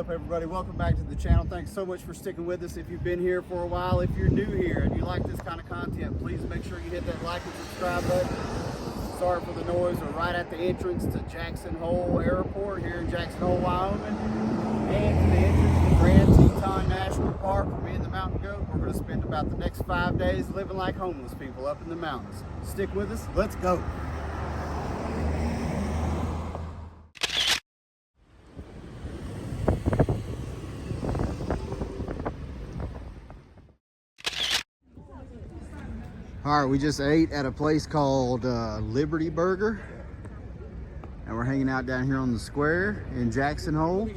up, everybody? Welcome back to the channel. Thanks so much for sticking with us. If you've been here for a while, if you're new here and you like this kind of content, please make sure you hit that like and subscribe button. Sorry for the noise. We're right at the entrance to Jackson Hole Airport here in Jackson Hole, Wyoming, and to the entrance to the Grand Tetons National Park. For me and the Mountain Goat, we're going to spend about the next 5 days living like homeless people up in the mountains. Stick with us. Let's go. All right, we just ate at a place called Liberty Burger, and we're hanging out down here on the square in Jackson Hole.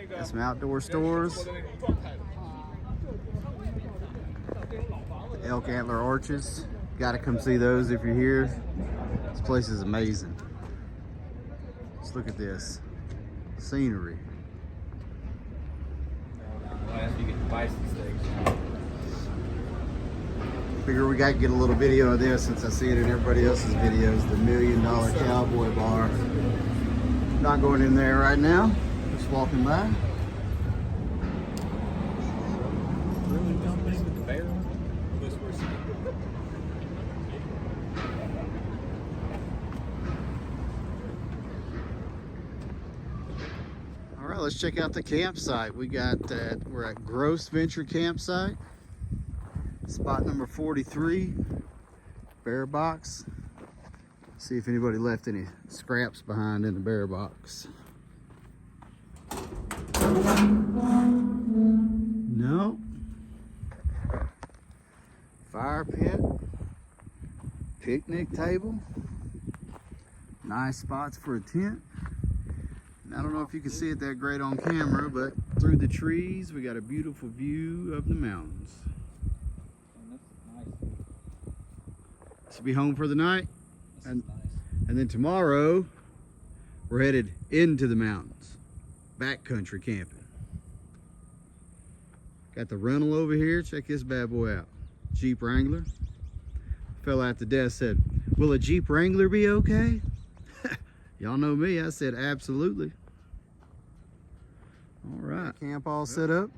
Got some outdoor stores. The elk antler arches. Got to come see those if you're here. This place is amazing. Just look at this scenery. Last you get the bison steaks. Figure we got to get a little video of this since I see it in everybody else's videos. The $1 Million Cowboy Bar. Not going in there right now. Just walking by. All right, let's check out the campsite. We're at Gross Venture Campsite. Spot number 43, bear box. See if anybody left any scraps behind in the bear box. No. Fire pit, picnic table, nice spots for a tent. And I don't know if you can see it that great on camera, but through the trees, we got a beautiful view of the mountains. To be home for the night, and then tomorrow we're headed into the mountains, backcountry camping. Got the rental over here. Check this bad boy out. Jeep Wrangler. Fella at the desk said, "Will a Jeep Wrangler be okay?" Y'all know me. I said absolutely. All right, camp all set up.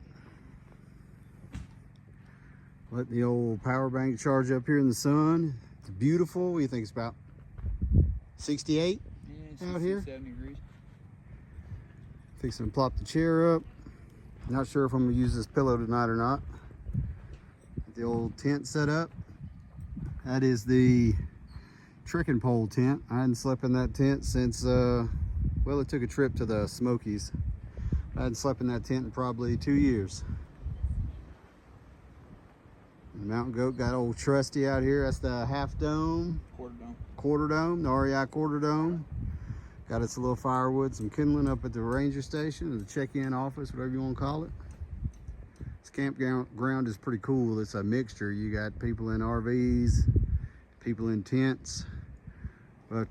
Let the old power bank charge up here in the sun. It's beautiful. What do you think it's about? 68 out here? 70 degrees. Fixing to plop the chair up. Not sure if I'm gonna use this pillow tonight or not. The old tent set up. That is the trekking pole tent. I hadn't slept in that tent since, well, it took a trip to the Smokies. I hadn't slept in that tent in probably 2 years. The Mountain Goat got old Trusty out here. That's the half dome. Quarter dome, the REI quarter dome. Got its little firewood, some kindling up at the ranger station, or the check-in office, whatever you want to call it. This campground is pretty cool. It's a mixture. You got people in RVs, people in tents, but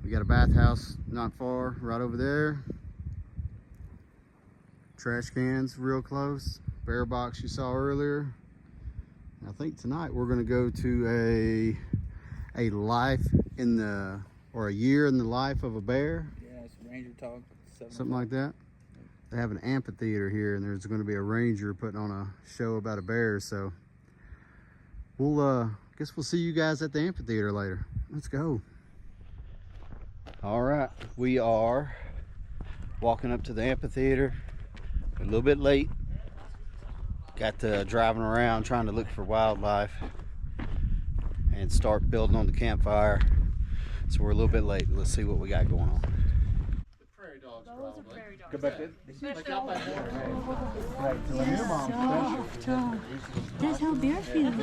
we got a bathhouse not far, right over there. Trash cans real close. Bear box you saw earlier. I think tonight we're going to go to a life in the, or a year in the life of a bear. Yeah, it's Ranger Talk. Something like that. They have an amphitheater here, and there's going to be a ranger putting on a show about a bear. So we'll guess we'll see you guys at the amphitheater later. Let's go. All right, we are walking up to the amphitheater. A little bit late. Got driving around trying to look for wildlife and start building on the campfire. So we're a little bit late. Let's see what we got going on. The prairie dogs, Those are prairie dogs. Go back in. That's how bear feels.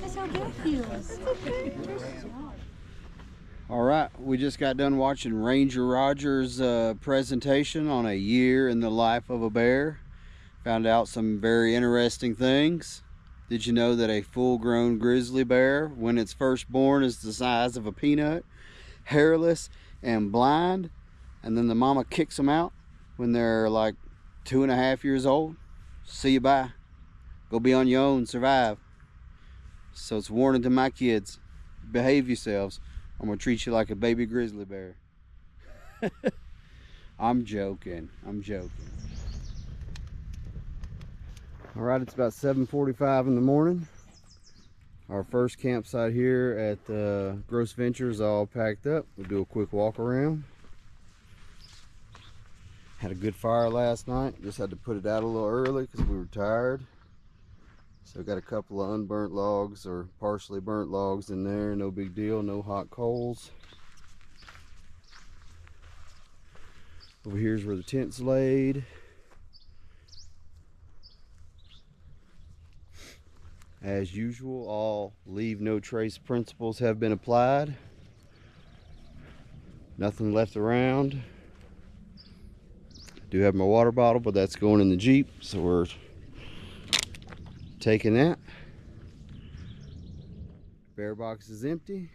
That's how bear feels. All right, we just got done watching Ranger Rogers' presentation on a year in the life of a bear. Found out some very interesting things. Did you know that a full-grown grizzly bear, when it's first born, is the size of a peanut, hairless and blind, and then the mama kicks them out when they're like 2.5 years old? See you, bye. Go be on your own, survive. So it's a warning to my kids. Behave yourselves. I'm gonna treat you like a baby grizzly bear. I'm joking. I'm joking. All right, it's about 7:45 in the morning. Our first campsite here at Gross Ventures all packed up. We'll do a quick walk around. Had a good fire last night. Just had to put it out a little early because we were tired. So got a couple of unburnt logs or partially burnt logs in there. No big deal, no hot coals. Over here's where the tent's laid. As usual, all leave no trace principles have been applied. Nothing left around. Do have my water bottle, but that's going in the Jeep, so we're taking that. Bear box is empty.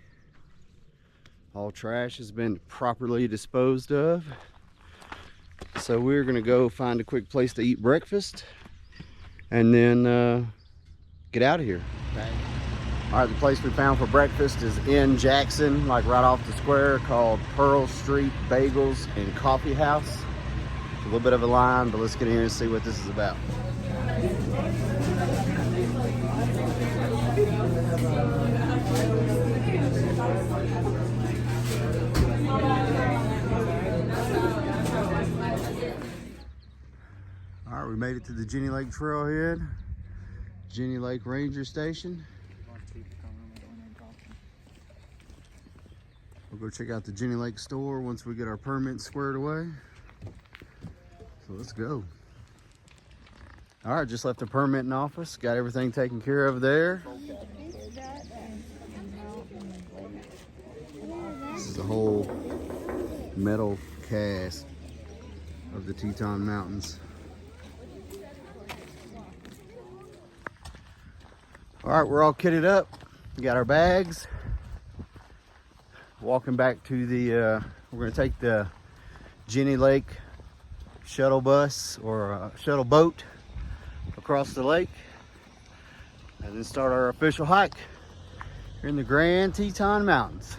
All trash has been properly disposed of. So we're gonna go find a quick place to eat breakfast and then get out of here. Okay. All right, the place we found for breakfast is in Jackson, like right off the square, called Pearl Street Bagels and Coffee House. It's a little bit of a line, but let's get in here and see what this is about. All right, we made it to the Jenny Lake Trailhead. Jenny Lake Ranger Station. We'll go check out the Jenny Lake store once we get our permits squared away. So let's go. All right, just left the permitting office. Got everything taken care of there. This is a whole metal cast of the Teton Mountains. All right, we're all kitted up. We got our bags. Walking back to the, we're gonna take the Jenny Lake shuttle bus or shuttle boat across the lake and then start our official hike here in the Grand Teton Mountains.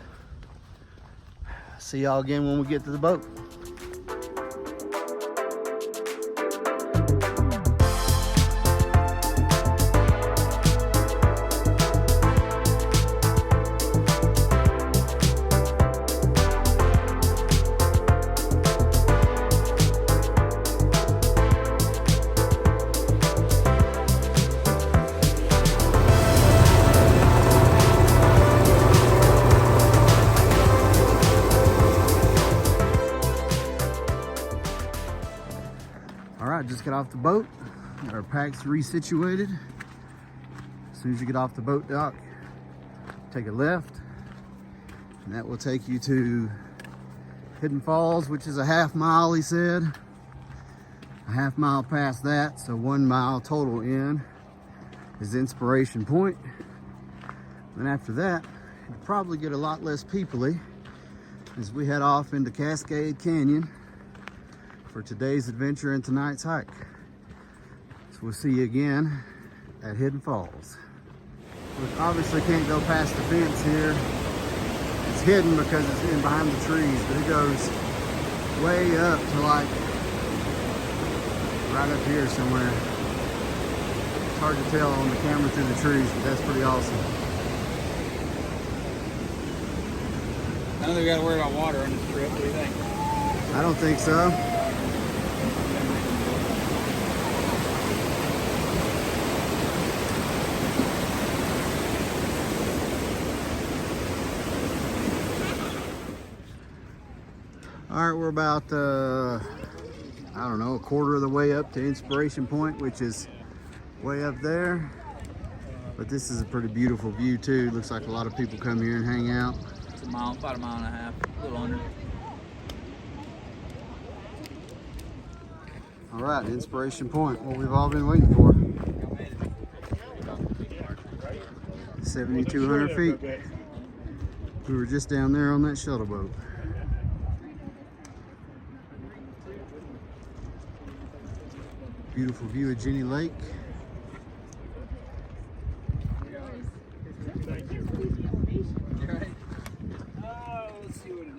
See y'all again when we get to the boat. Just got off the boat, got our packs resituated. As soon as you get off the boat dock, take a left, and that will take you to Hidden Falls, which is a half mile, he said. A half mile past that, so 1 mile total in, is Inspiration Point. Then after that, you'll probably get a lot less peoply as we head off into Cascade Canyon for today's adventure and tonight's hike. So we'll see you again at Hidden Falls. We obviously can't go past the fence here. It's hidden because it's in behind the trees, but it goes way up to like right up here somewhere. It's hard to tell on the camera through the trees, but that's pretty awesome. I don't think we gotta worry about water on this trip, what do you think? I don't think so. All right, we're about, I don't know, a quarter of the way up to Inspiration Point, which is way up there. But this is a pretty beautiful view too. Looks like a lot of people come here and hang out. It's about a mile and a half, a little under. All right, Inspiration Point, what we've all been waiting for. 7,200 feet. We were just down there on that shuttle boat. Beautiful view of Jenny Lake.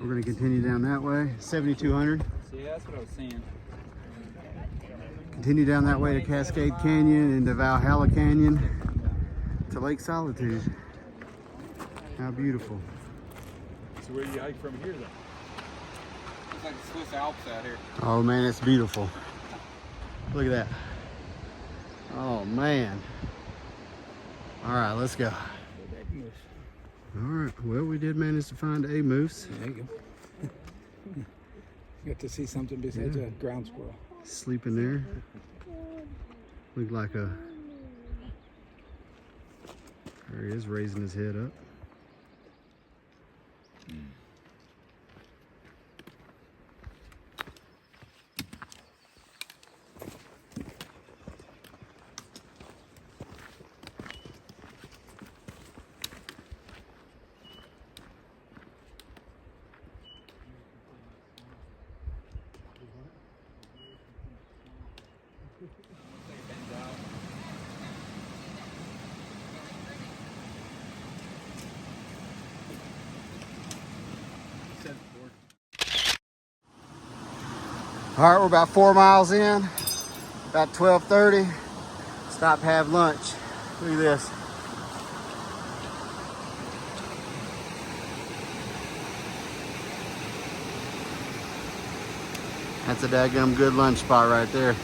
We're going to continue down that way. 7,200. See ya. that's what I was seeing. Continue down that way to Cascade Canyon, into Valhalla Canyon, to Lake Solitude. How beautiful. So where do you hike from here then? Looks like the Swiss Alps out here. Oh man, it's beautiful. Look at that. Oh man. All right, let's go. All right, well, we did manage to find a moose. There you go. Got to see something besides a ground squirrel. Sleeping there. Looked like a... There he is, raising his head up. All right, we're about 4 miles in, about 12:30. Stop, have lunch. Look at this. That's a daggum good lunch spot right there.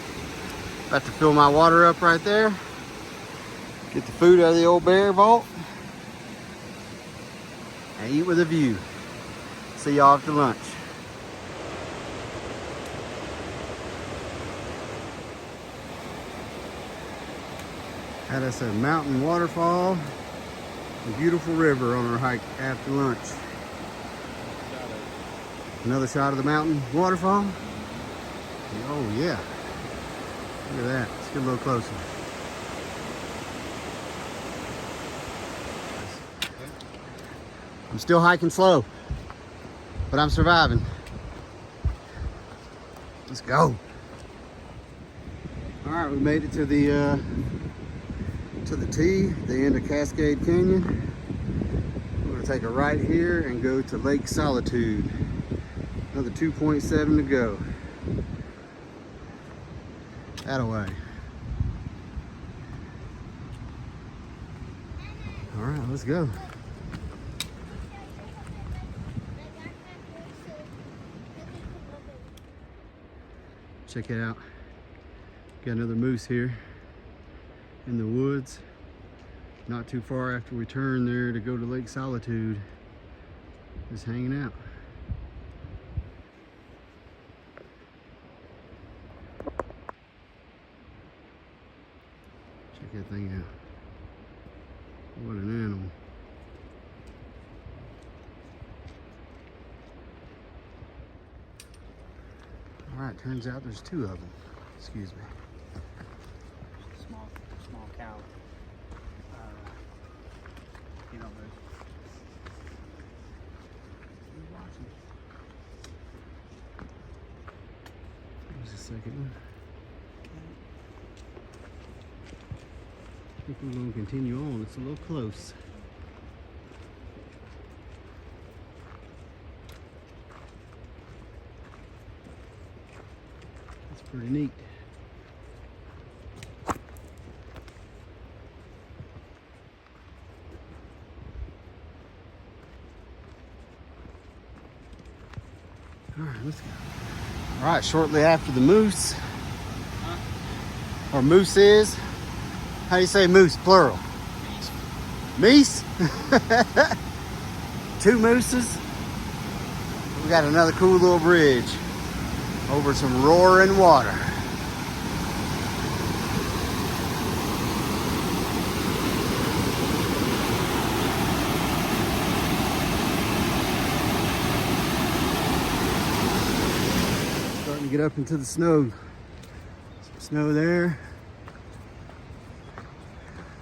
About to fill my water up right there. Get the food out of the old bear vault. And eat with a view. See y'all after lunch. Had us a mountain waterfall, a beautiful river on our hike after lunch. Another shot of the mountain waterfall. Oh yeah, look at that. Let's get a little closer. I'm still hiking slow, but I'm surviving. Let's go. All right, we made it to the T, the end of Cascade Canyon. We're gonna take a right here and go to Lake Solitude. Another 2.7 to go. That-a-way. All right, let's go. Check it out. Got another moose here in the woods, not too far after we turn there to go to Lake Solitude. Just hanging out. Check that thing out. What an animal. All right, turns out there's 2 of them. Excuse me. Small cow. You know, There's the second one. I think we're going to continue on. It's a little close. That's pretty neat. All right, let's go. All right, shortly after the moose, or mooses. How do you say moose, plural? Meese? 2 mooses. We got another cool little bridge over some roaring water. Starting to get up into the snow. Some snow there.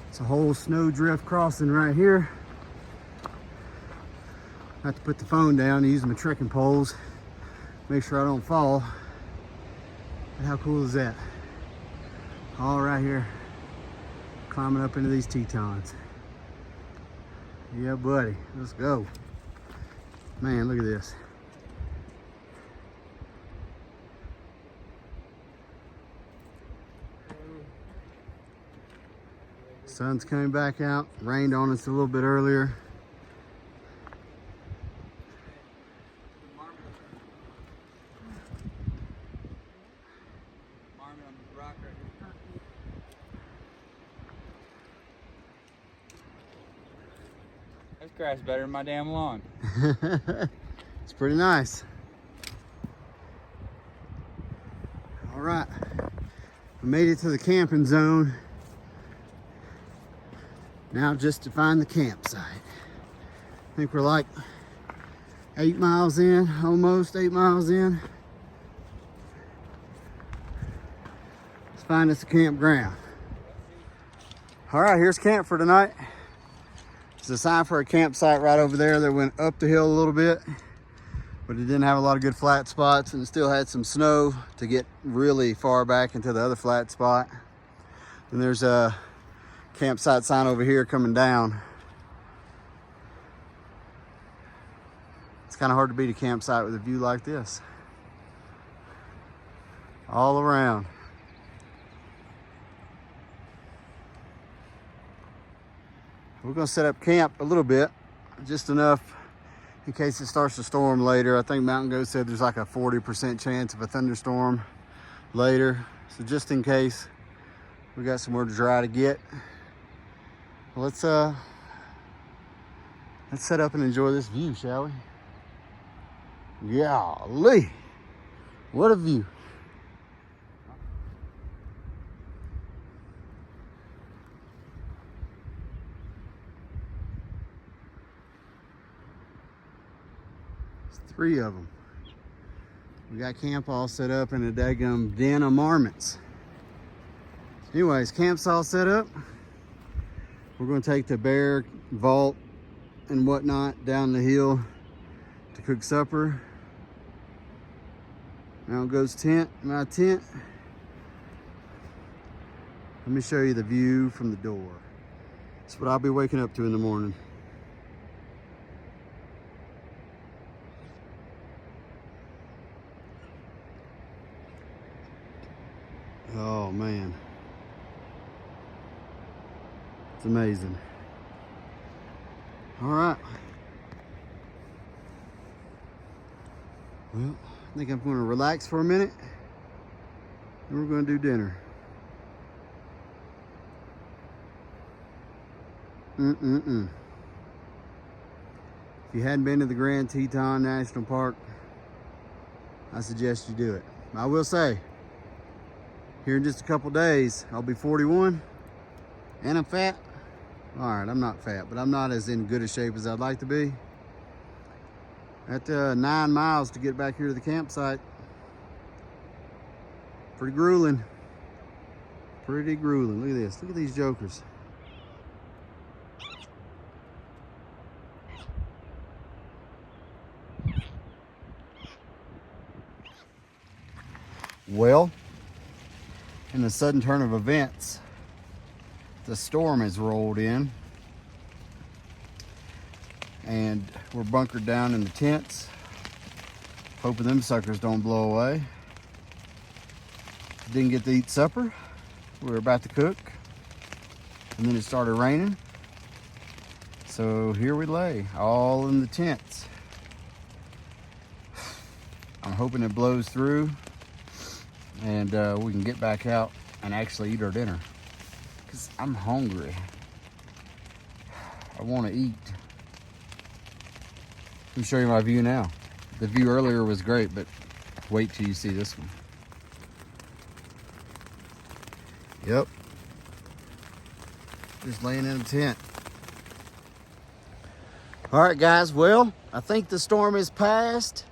It's a whole snow drift crossing right here. I have to put the phone down and use my trekking poles. Make sure I don't fall. But how cool is that? All right here, climbing up into these Tetons. Yeah, buddy, let's go. Man, look at this. Sun's coming back out. Rained on us a little bit earlier. This grass better than my damn lawn. It's pretty nice. All right, we made it to the camping zone. Now just to find the campsite. I think we're like 8 miles in, almost 8 miles in. Let's find us a campground. All right, here's camp for tonight. There's a sign for a campsite right over there that went up the hill a little bit, but it didn't have a lot of good flat spots, and it still had some snow to get really far back into the other flat spot. And there's a campsite sign over here coming down. It's kind of hard to beat a campsite with a view like this. All around. We're gonna set up camp a little bit, just enough in case it starts to storm later. I think Mountain Goat said there's like a 40% chance of a thunderstorm later. So just in case, we got somewhere dry to get. Let's set up and enjoy this view, shall we? Golly, what a view. There's 3 of them. We got camp all set up in a daggum den of marmots. Anyways, camp's all set up. We're going to take the bear vault and whatnot down the hill to cook supper. Now goes my tent. Let me show you the view from the door. That's what I'll be waking up to in the morning. Oh man. It's amazing. All right. Well, I think I'm going to relax for a minute. And we're going to do dinner. If you hadn't been to the Grand Tetons National Park, I suggest you do it. I will say, here in just a couple days, I'll be 41 and I'm fat. All right, I'm not fat, but I'm not as in good a shape as I'd like to be. At 9 miles to get back here to the campsite. Pretty grueling. Pretty grueling. Look at this. Look at these jokers. Well, in the sudden turn of events, the storm has rolled in and we're bunkered down in the tents, hoping them suckers don't blow away. Didn't get to eat supper. We were about to cook and then it started raining. So here we lay, all in the tents. I'm hoping it blows through and we can get back out and actually eat our dinner. Because I'm hungry. I want to eat. Let me show you my view now. The view earlier was great, but wait till you see this one. Yep. Just laying in a tent. All right, guys. Well, I think the storm is past.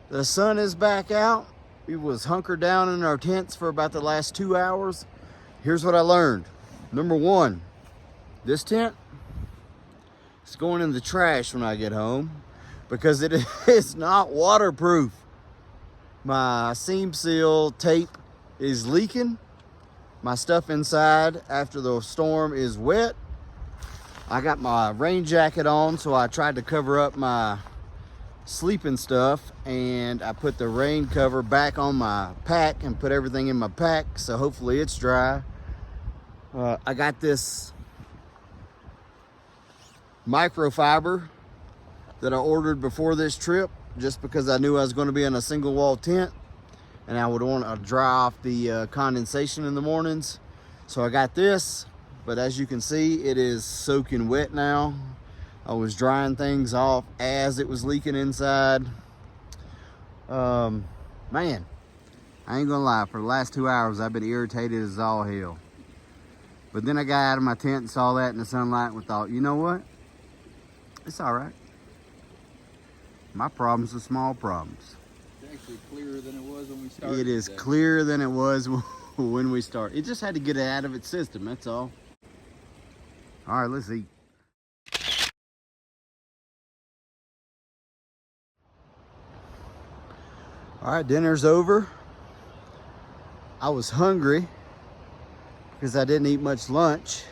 The sun is back out. We was hunkered down in our tents for about the last 2 hours. Here's what I learned. Number 1, this tent is going in the trash when I get home because it is not waterproof. My seam seal tape is leaking. My stuff inside after the storm is wet. I got my rain jacket on, so I tried to cover up my sleeping stuff, and I put the rain cover back on my pack and put everything in my pack, so hopefully it's dry. I got this microfiber that I ordered before this trip, just because I knew I was going to be in a single wall tent and I would want to dry off the condensation in the mornings. So I got this, but as you can see, it is soaking wet now. I was drying things off as it was leaking inside. Man, I ain't gonna lie, for the last 2 hours I've been irritated as all hell. But then I got out of my tent and saw that in the sunlight and thought, you know what? It's all right. My problems are small problems. It's actually clearer than it was when we started. It is today. clearer than it was when we started. It just had to get it out of its system, that's all. All right, let's eat. All right, dinner's over. I was hungry because I didn't eat much lunch.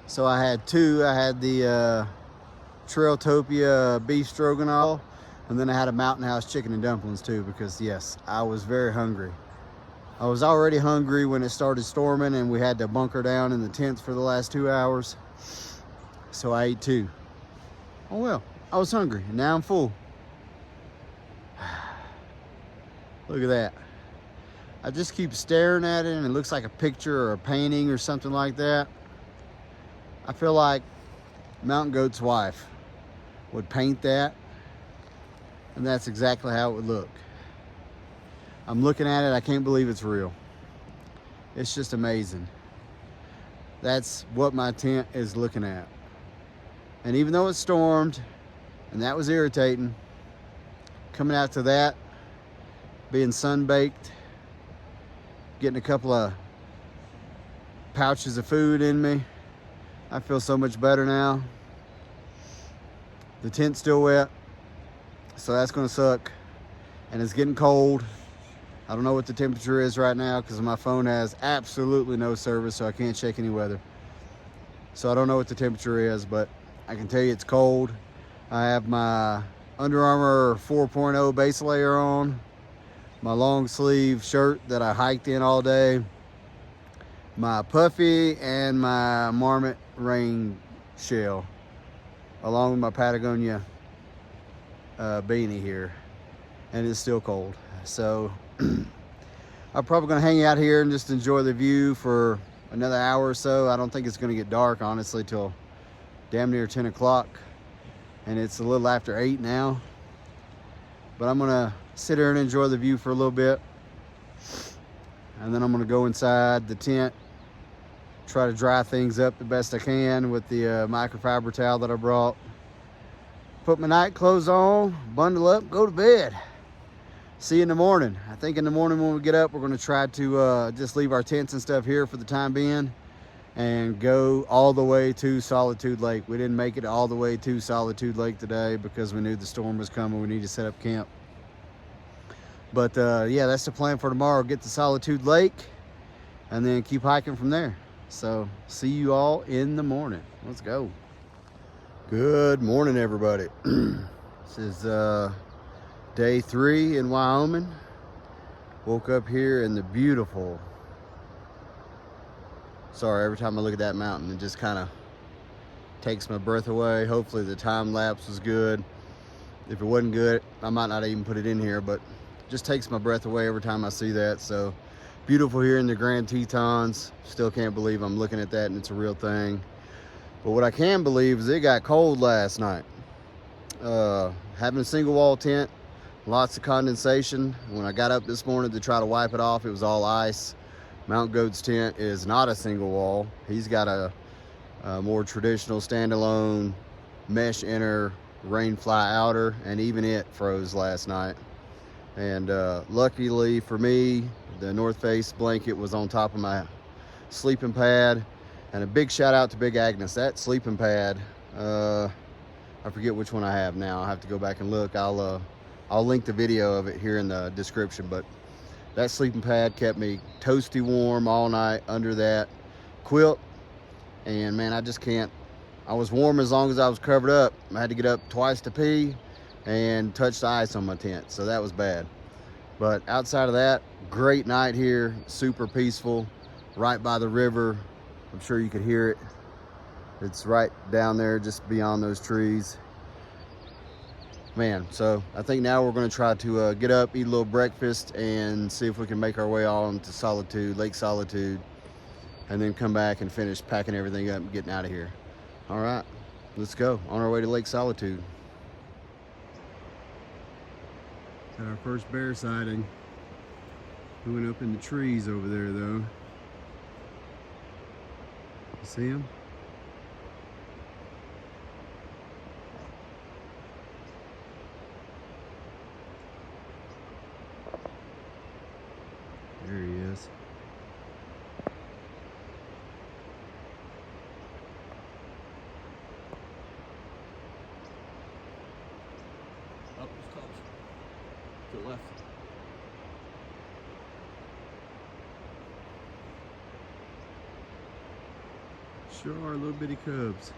So I had two. I had the Trailtopia beef stroganoff, and then I had a Mountain House chicken and dumplings too, because yes, I was very hungry. I was already hungry when it started storming and we had to bunker down in the tents for the last 2 hours. So I ate two. Oh well, I was hungry and now I'm full. Look at that. I just keep staring at it and it looks like a picture or a painting or something like that. I feel like Mountain Goat's wife would paint that, and that's exactly how it would look. I'm looking at it, I can't believe it's real. It's just amazing. That's what my tent is looking at. And even though it stormed, and that was irritating, coming out to that, being sun-baked, getting a couple of pouches of food in me, I feel so much better now. The tent's still wet, so that's gonna suck. And it's getting cold. I don't know what the temperature is right now because my phone has absolutely no service, so I can't check any weather. So I don't know what the temperature is, but I can tell you it's cold. I have my Under Armour 4.0 base layer on, my long sleeve shirt that I hiked in all day, my puffy, and my Marmot rain shell, along with my Patagonia beanie here, and it's still cold. So I'm probably gonna hang out here and just enjoy the view for another hour or so. I don't think it's gonna get dark, honestly, till damn near 10 o'clock, and it's a little after 8 now. But I'm gonna sit here and enjoy the view for a little bit, and then I'm gonna go inside the tent, try to dry things up the best I can with the microfiber towel that I brought. Put my night clothes on, bundle up, go to bed. See you in the morning. I think in the morning when we get up, we're gonna try to just leave our tents and stuff here for the time being and go all the way to Solitude Lake. We didn't make it all the way to Solitude Lake today because we knew the storm was coming. We need to set up camp. But yeah, that's the plan for tomorrow. Get to Solitude Lake and then keep hiking from there. So see you all in the morning. Let's go. Good morning, everybody. This is day 3 in Wyoming. Woke up here in the beautiful, sorry, every time I look at that mountain, it just kind of takes my breath away. Hopefully the time lapse was good. If it wasn't good, I might not even put it in here, but it just takes my breath away every time I see that. So beautiful here in the Grand Tetons. Still can't believe I'm looking at that and it's a real thing. But what I can believe is it got cold last night. Having a single wall tent, lots of condensation. When I got up this morning to try to wipe it off, it was all ice. Mountain Goat's tent is not a single wall. He's got a more traditional standalone mesh inner, rain fly outer, and even it froze last night. And luckily for me, the North Face blanket was on top of my sleeping pad. And a big shout out to Big Agnes. That sleeping pad, I forget which one I have now. I'll have to go back and look. I'll link the video of it here in the description. But that sleeping pad kept me toasty warm all night under that quilt. And man, I just can't. I was warm as long as I was covered up. I had to get up twice to pee and touch the ice on my tent. So that was bad. But outside of that, great night here. Super peaceful, right by the river. I'm sure you could hear it. It's right down there just beyond those trees. Man, so I think now we're going to try to get up, eat a little breakfast, and see if we can make our way on to Solitude, Lake Solitude, and then come back and finish packing everything up and getting out of here. All right, let's go. On our way to Lake Solitude. Got our first bear sighting. We went up in the trees over there, though. You see him? There he is. Oh, it's close. To the left. Sure are little bitty cubs.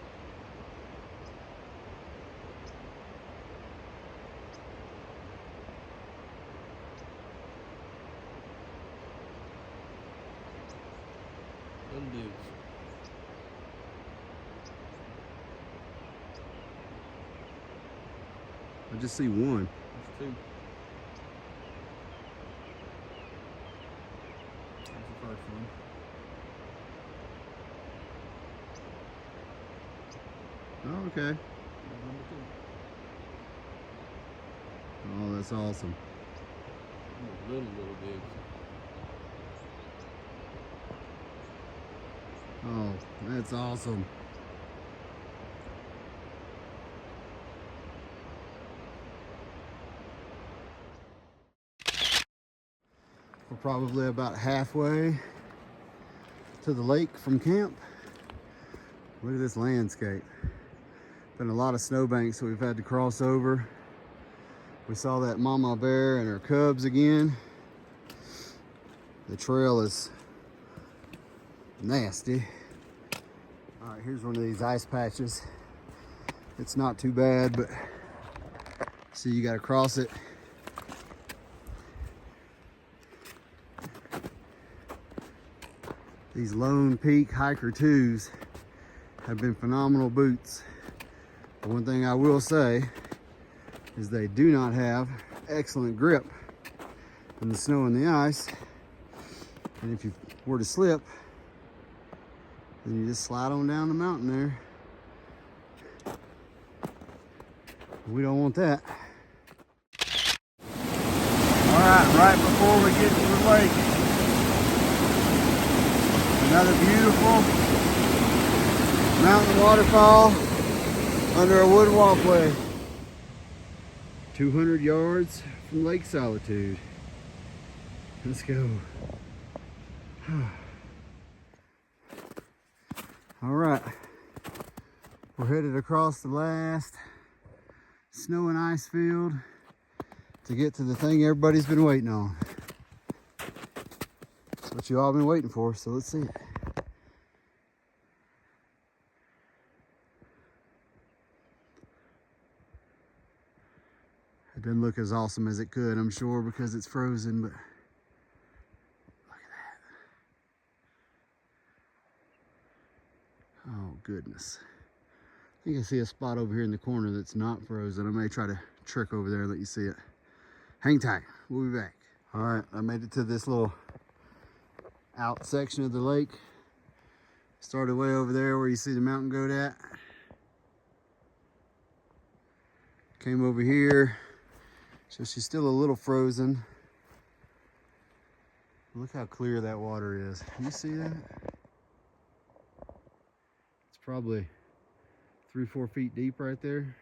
Little dudes. I just see one. There's two. That's the first one. Oh, okay. There's number two. Oh, that's awesome. They're little dudes. Oh, that's awesome. We're probably about halfway to the lake from camp. Look at this landscape. Been a lot of snowbanks that we've had to cross over. We saw that mama bear and her cubs again. The trail is nasty. All right, here's one of these ice patches. It's not too bad, but see, you got to cross it. These Lone Peak Hiker 2s have been phenomenal boots. But one thing I will say is they do not have excellent grip in the snow and the ice. And if you were to slip, then you just slide on down the mountain there. We don't want that. All right, right before we get to the lake, another beautiful mountain waterfall under a wood walkway. 200 yards from Lake Solitude. Let's go. All right, we're headed across the last snow and ice field to get to the thing everybody's been waiting on. It's what you all been waiting for, so let's see it. It doesn't look as awesome as it could, I'm sure, because it's frozen, but look at that. Oh, goodness. I think I see a spot over here in the corner that's not frozen. I may try to trick over there and let you see it. Hang tight, we'll be back. All right, I made it to this little out section of the lake. Started way over there where you see the mountain goat at. Came over here, so she's still a little frozen. Look how clear that water is. Can you see that? It's probably 3-4 feet deep right there.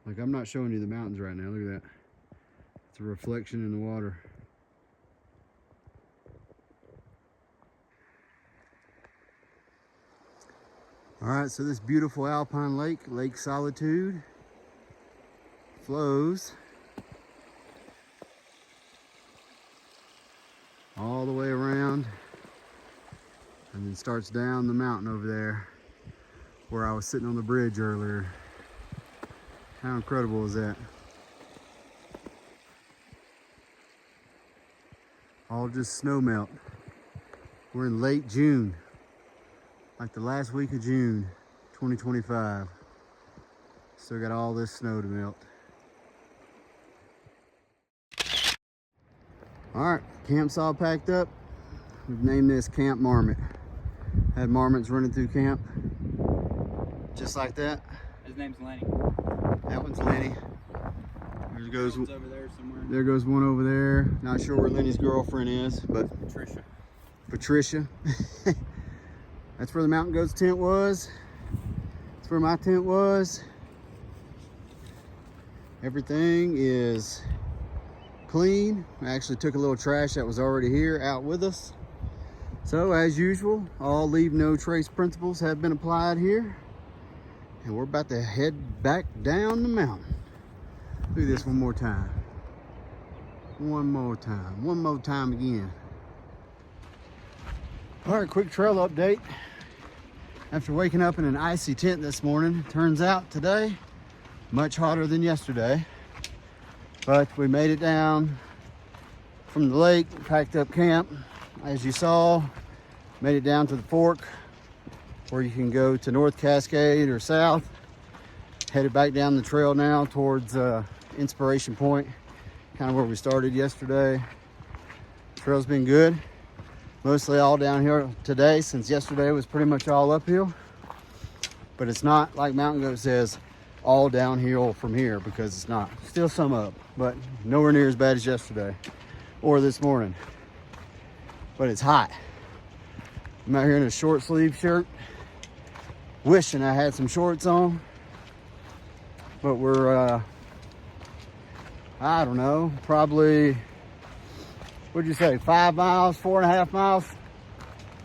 Like, I'm not showing you the mountains right now. Look at that. It's a reflection in the water. All right, so this beautiful alpine lake, Lake Solitude, flows all the way around and then starts down the mountain over there where I was sitting on the bridge earlier. How incredible is that? All just snow melt. We're in late June, like the last week of June 2025. Still got all this snow to melt. All right, camp's all packed up. We've named this Camp Marmot. Had marmots running through camp, just like that. His name's Lenny. That one's Lenny. There goes It's over there somewhere. There goes one over there. Not sure where Lenny's girlfriend is, but Patricia. That's where the mountain goat's tent was. That's where my tent was. Everything is clean. I actually took a little trash that was already here out with us. So as usual, all leave no trace principles have been applied here. And we're about to head back down the mountain. Do this one more time. One more time. One more time again. All right, quick trail update. After waking up in an icy tent this morning, turns out today, much hotter than yesterday. But we made it down from the lake, packed up camp. As you saw, made it down to the fork where you can go to North Cascade or south. Headed back down the trail now towards Inspiration Point, kind of where we started yesterday. Trail's been good. Mostly all down here today, since yesterday was pretty much all uphill. But it's not, like Mountain Goat says, all downhill from here, because it's not. Still some up, but nowhere near as bad as yesterday or this morning. But it's hot. I'm out here in a short sleeve shirt, wishing I had some shorts on. But we're, I don't know, probably, what'd you say, 5 miles, 4.5 miles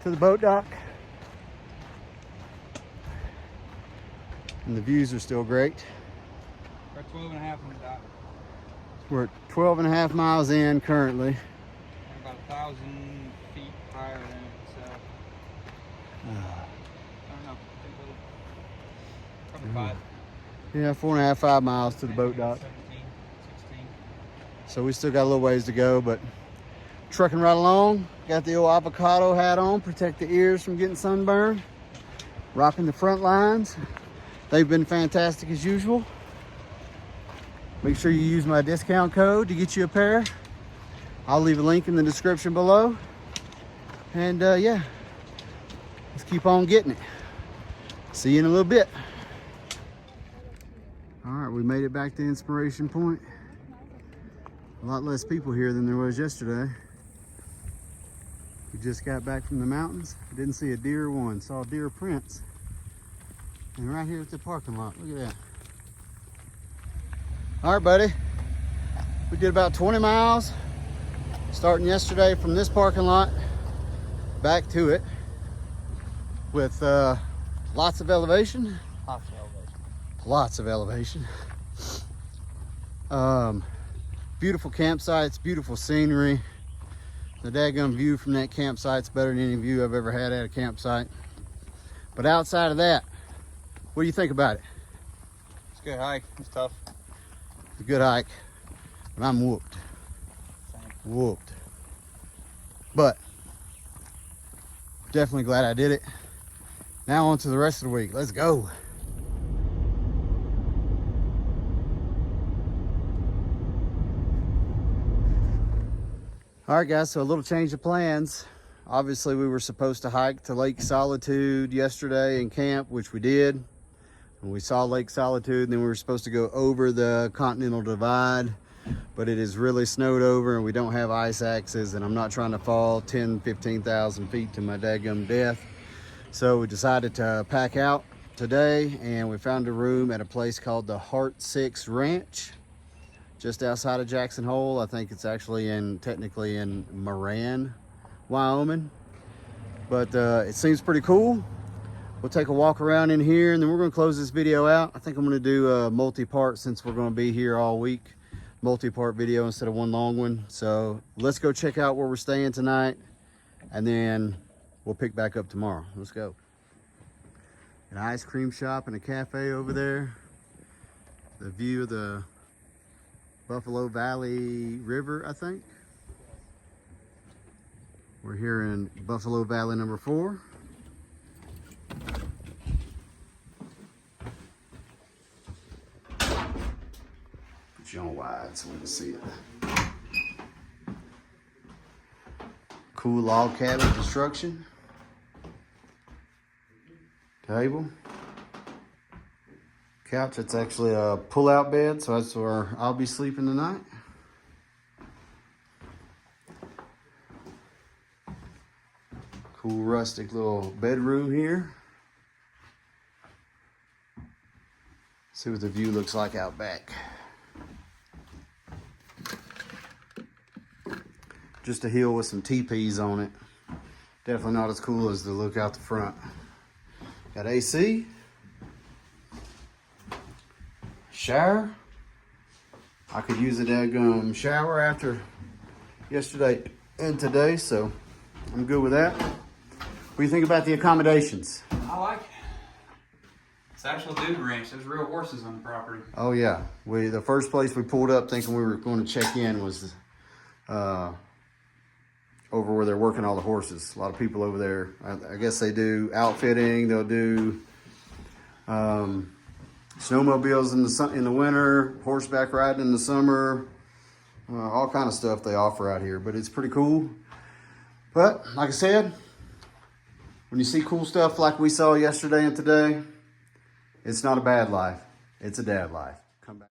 to the boat dock. And the views are still great. We're at 12 and a half on the dock. We're at 12.5 miles in currently. We're about 1,000 feet higher than it, so I don't know. Probably 5. Yeah, 4.5, 5 miles to the boat dock. 17, 16. So we still got a little ways to go, but trucking right along. Got the old avocado hat on, protect the ears from getting sunburned. Rocking the front lines. They've been fantastic as usual. Make sure you use my discount code to get you a pair. I'll leave a link in the description below. And yeah, let's keep on getting it. See you in a little bit. All right, we made it back to Inspiration Point. A lot less people here than there was yesterday. We just got back from the mountains. Didn't see a deer one, saw deer prints. And right here at the parking lot, look at that. All right, buddy. We did about 20 miles, starting yesterday from this parking lot back to it with lots of elevation. Lots of elevation. Beautiful campsites, beautiful scenery. The daggum view from that campsite's better than any view I've ever had at a campsite. But outside of that, what do you think about it? It's a good hike. It's tough. It's a good hike, but I'm whooped. Whooped. But definitely glad I did it. Now on to the rest of the week. Let's go. All right, guys, so a little change of plans. Obviously, we were supposed to hike to Lake Solitude yesterday and camp, which we did. And we saw Lake Solitude, and then we were supposed to go over the Continental Divide, but it is really snowed over and we don't have ice axes, and I'm not trying to fall 10, 15,000 feet to my daggum death. So we decided to pack out today, and we found a room at a place called the Heart 6 Ranch, just outside of Jackson Hole. I think it's actually technically in Moran, Wyoming. But it seems pretty cool. We'll take a walk around in here, and then we're gonna close this video out. I think I'm gonna do a multi-part, since we're gonna be here all week. Multi-part video instead of one long one. So let's go check out where we're staying tonight, and then we'll pick back up tomorrow. Let's go. An ice cream shop and a cafe over there. The view of the Buffalo Valley River, I think. We're here in Buffalo Valley number 4. Put you on wide so we can see it. Cool log cabin construction. Table. Couch, it's actually a pull-out bed, so that's where I'll be sleeping tonight. Cool rustic little bedroom here. See what the view looks like out back. Just a hill with some teepees on it. Definitely not as cool as the look out the front. Got AC. Shower. I could use a daggum shower after yesterday and today, so I'm good with that. What do you think about the accommodations? I like it. It's actual dude ranch. There's real horses on the property. Oh yeah, the first place we pulled up thinking we were going to check in was over where they're working all the horses. A lot of people over there. I guess they do outfitting. They'll do snowmobiles in the winter, horseback riding in the summer, all kind of stuff they offer out here. But it's pretty cool. But like I said, when you see cool stuff like we saw yesterday and today, it's not a bad life. It's a dad life. Come back.